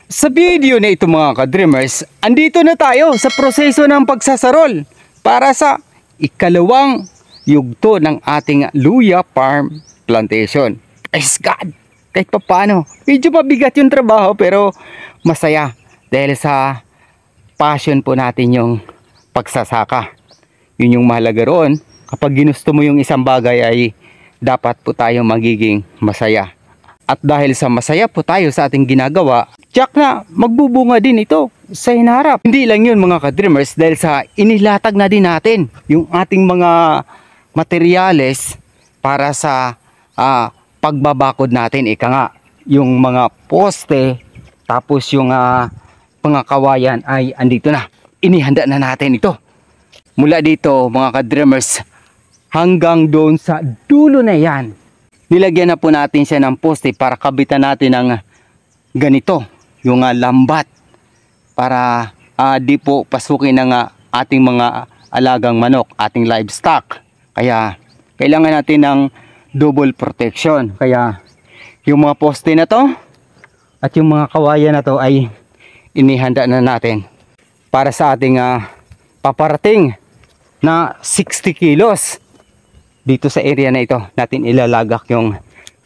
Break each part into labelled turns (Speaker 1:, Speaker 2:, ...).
Speaker 1: Sa video na ito mga ka-dreamers, andito na tayo sa proseso ng pagsasarol para sa ikalawang yugto ng ating luya farm plantation. Praise God! Kahit pa paano, medyo mabigat yung trabaho pero masaya dahil sa passion po natin yung pagsasaka. Yun yung mahalaga roon. Kapag ginusto mo yung isang bagay ay dapat po tayo magiging masaya. At dahil sa masaya po tayo sa ating ginagawa, tiyak na magbubunga din ito sa hinaharap. Hindi lang yun mga ka-dreamers, dahil sa inilatag na din natin yung ating mga materyales para sa pagbabakod natin. Ika nga, yung mga poste, tapos yung mga kawayan ay andito na. Inihanda na natin ito. Mula dito mga ka-dreamers hanggang doon sa dulo na yan. Nilagyan na po natin siya ng poste para kabitan natin ng ganito, yung lambat. Para di po pasukin ng ating mga alagang manok, ating livestock. Kaya kailangan natin ng double protection. Kaya yung mga poste na to at yung mga kawayan na to ay inihanda na natin para sa ating paparating na 60 kilos. Dito sa area na ito natin ilalagak yung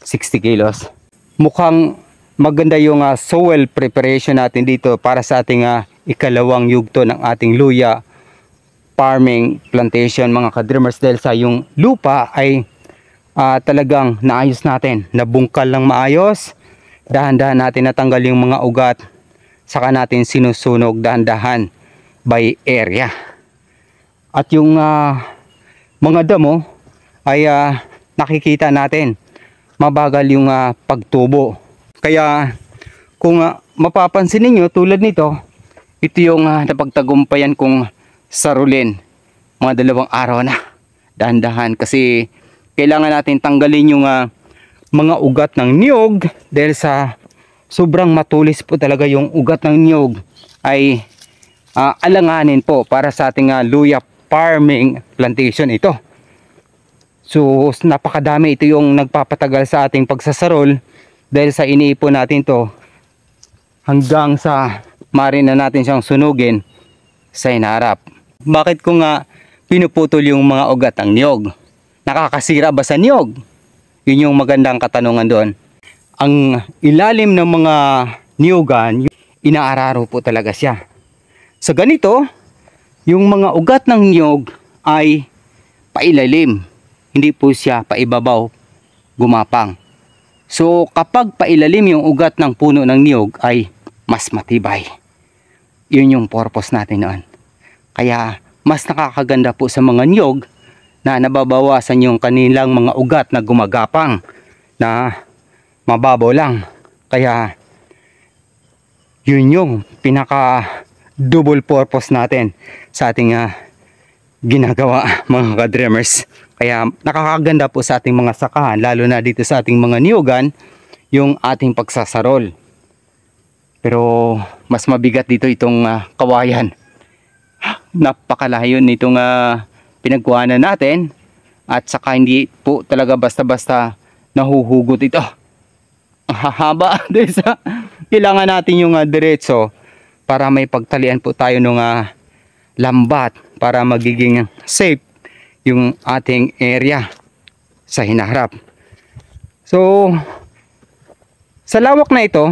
Speaker 1: 60 kilos. Mukhang maganda yung soil preparation natin dito para sa ating ikalawang yugto ng ating luya farming plantation mga ka-dreamers, dahil sa yung lupa ay talagang naayos natin, nabungkal lang maayos. Dahan-dahan natin natanggal yung mga ugat, saka natin sinusunog dahan-dahan by area. At yung mga damo ay nakikita natin mabagal yung pagtubo. Kaya kung mapapansin niyo tulad nito, ito yung napagtagumpayan kong sarulin. Mga 2 araw na. Dahan-dahan kasi kailangan natin tanggalin yung mga ugat ng niyog, dahil sa sobrang matulis po talaga yung ugat ng niyog ay alanganin po para sa ating luya farming plantation ito. So napakadami, ito yung nagpapatagal sa ating pagsasarol, dahil sa iniipon natin to hanggang sa marina natin siyang sunugin sa hinaharap. Bakit ko nga pinuputol yung mga ugat ng niyog? Nakakasira ba sa niyog? Yun yung magandang katanungan doon. Ang ilalim ng mga niyogan, inaararo po talaga siya. Sa ganito, yung mga ugat ng niyog ay pailalim. Hindi po siya paibabaw, gumapang. So kapag pailalim yung ugat ng puno ng niyog ay mas matibay. Yun yung purpose natin noon. Kaya mas nakakaganda po sa mga niyog na nababawasan yung kanilang mga ugat na gumagapang, na mababaw lang. Kaya yun yung pinaka double purpose natin sa ating ginagawa mga ka-dreamers. Kaya nakakaganda po sa ating mga sakahan, lalo na dito sa ating mga niyugan, yung ating pagsasarol. Pero mas mabigat dito itong kawayan. Napakalayo nitong pinagkuhanan natin, at saka hindi po talaga basta-basta nahuhugot ito. Ang hahaba dahil sa kailangan natin yung diretso para may pagtalian po tayo ng lambat para magiging safe yung ating area sa hinaharap. So sa lawak na ito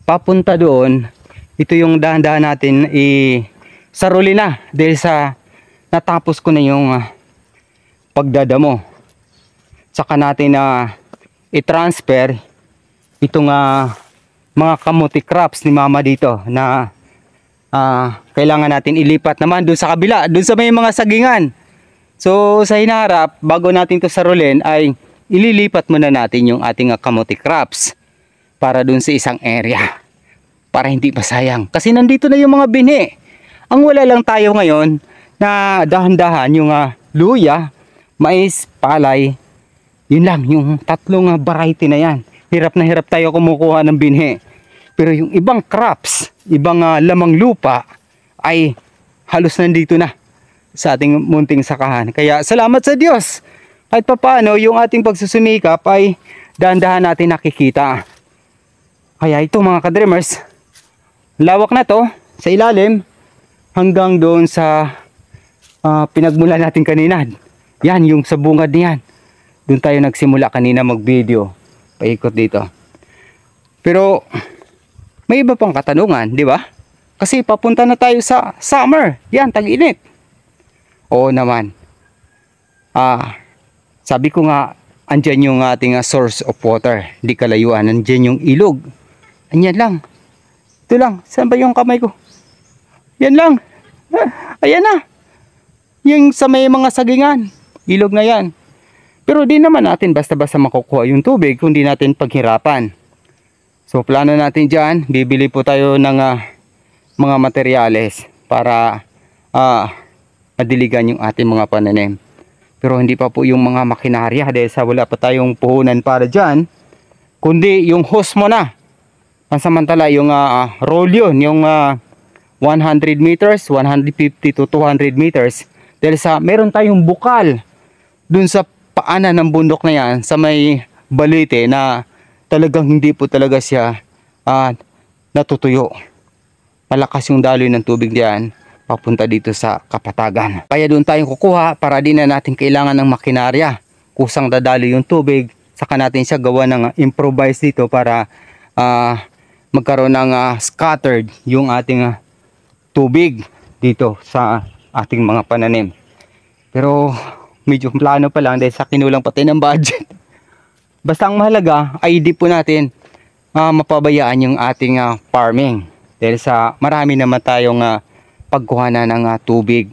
Speaker 1: papunta doon, ito yung dahan-dahan natin saruli na, dahil sa natapos ko na yung pagdadamo. Saka natin i-transfer itong mga kamuti crops ni mama dito na kailangan natin ilipat naman doon sa kabila, doon sa may mga sagingan. So sa hinaharap, bago natin to sarulin ay ililipat muna natin yung ating kamuti crops para doon sa isang area, para hindi masayang. Kasi nandito na yung mga binhi. Ang wala lang tayo ngayon na dahan-dahan yung luya, mais, palay. Yun lang, yung 3 variety na yan. Hirap na hirap tayo kumukuha ng binhi. Pero yung ibang crops, ibang lamang lupa ay halos nandito na sa ating munting sakahan. Kaya salamat sa Diyos. Kahit papaano yung ating pagsusumikap ay dahan-dahan natin nakikita Kaya ito mga ka-dreamers, lawak na to sa ilalim hanggang doon sa pinagmula natin kanina. Yan, yung sa bungad niyan. Doon tayo nagsimula kanina mag-video. Paikot dito. Pero may iba pang katanungan, di ba? Kasi papunta na tayo sa summer. Yan, tag-init. Oo naman. Sabi ko nga, andyan yung ating source of water. Di kalayuan. Andyan yung ilog. Andyan lang. Ito lang. Saan ba yung kamay ko? Yan lang. Ayan na. Yung sa may mga sagingan. Ilog na yan. Pero di naman natin basta-basta makukuha yung tubig kung di natin paghirapan. So plano natin dyan. Bibili po tayo ng mga materyales para madiligan yung ating mga pananim. Pero hindi pa po yung mga makinarya dahil sa wala pa tayong puhunan para dyan. Kundi yung hose mo na. Pansamantala yung roll yun, yung 100 meters, 150 to 200 meters. Dahil sa meron tayong bukal dun sa paanan ng bundok na yan sa may balite na talagang hindi po talaga siya natutuyo. Malakas yung daloy ng tubig diyan papunta dito sa kapatagan. Kaya doon tayong kukuha para di na natin kailangan ng makinarya. Kusang dadaloy yung tubig, saka natin siya gawa ng improvise dito para magkaroon ng scattered yung ating tubig dito sa ating mga pananim. Pero medyo plano pa lang dahil sa kinulang pati ng budget. Basta ang mahalaga ay di po natin mapabayaan yung ating farming. Dahil sa marami naman tayong pagkuhanan ng tubig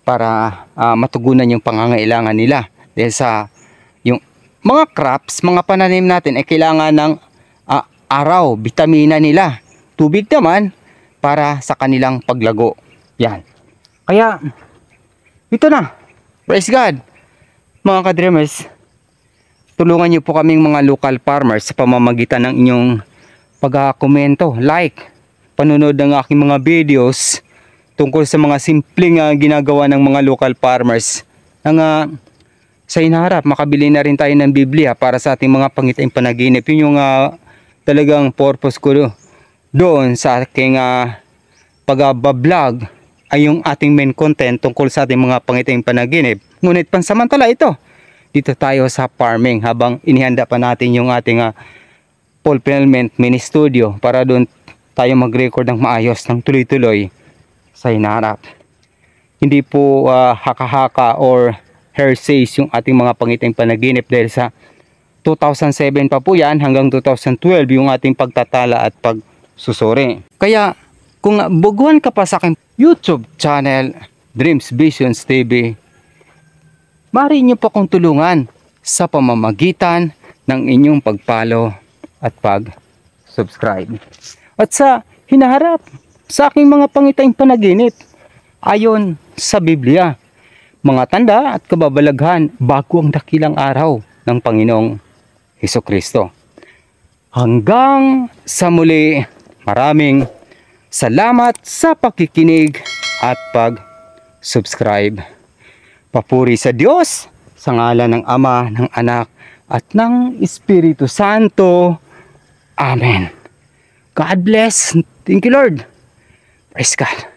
Speaker 1: para matugunan yung pangangailangan nila. Dahil sa yung mga crops, mga pananim natin ay kailangan ng araw, bitamina nila. Tubig naman para sa kanilang paglago. Yan. Kaya ito na. Praise God. Mga ka-dreamers, tulungan niyo po kaming mga local farmers sa pamamagitan ng inyong pag-komento, like, panonood ng aking mga videos tungkol sa mga simpleng ginagawa ng mga local farmers ng sa hinaharap. Makabili na rin tayo ng Biblia para sa ating mga pangitain panaginip. Yun yung talagang purpose ko doon sa aking pag-vlog ay yung ating main content tungkol sa ating mga pangitain panaginip. Ngunit pansamantala ito, dito tayo sa farming habang inihanda pa natin yung ating fulfillment mini studio para doon tayo mag-record ng maayos ng tuloy-tuloy sa hinaharap. Hindi po haka-haka or hearsays yung ating mga pangitain panaginip dahil sa 2007 pa po yan hanggang 2012 yung ating pagtatala at pagsusuri. Kaya kung baguhan ka pa sa aking YouTube channel, Dreams Visions TV, maaari niyo po akong tulungan sa pamamagitan ng inyong pag-follow at pag-subscribe. At sa hinaharap sa aking mga pangitain panaginip, ayon sa Biblia, mga tanda at kababalaghan bago ang dakilang araw ng Panginoong Hesukristo. Hanggang sa muli, maraming salamat sa pakikinig at pag-subscribe. Papuri sa Diyos, sa ngalan ng Ama, ng Anak, at ng Espiritu Santo. Amen. God bless. Thank you, Lord. Praise God.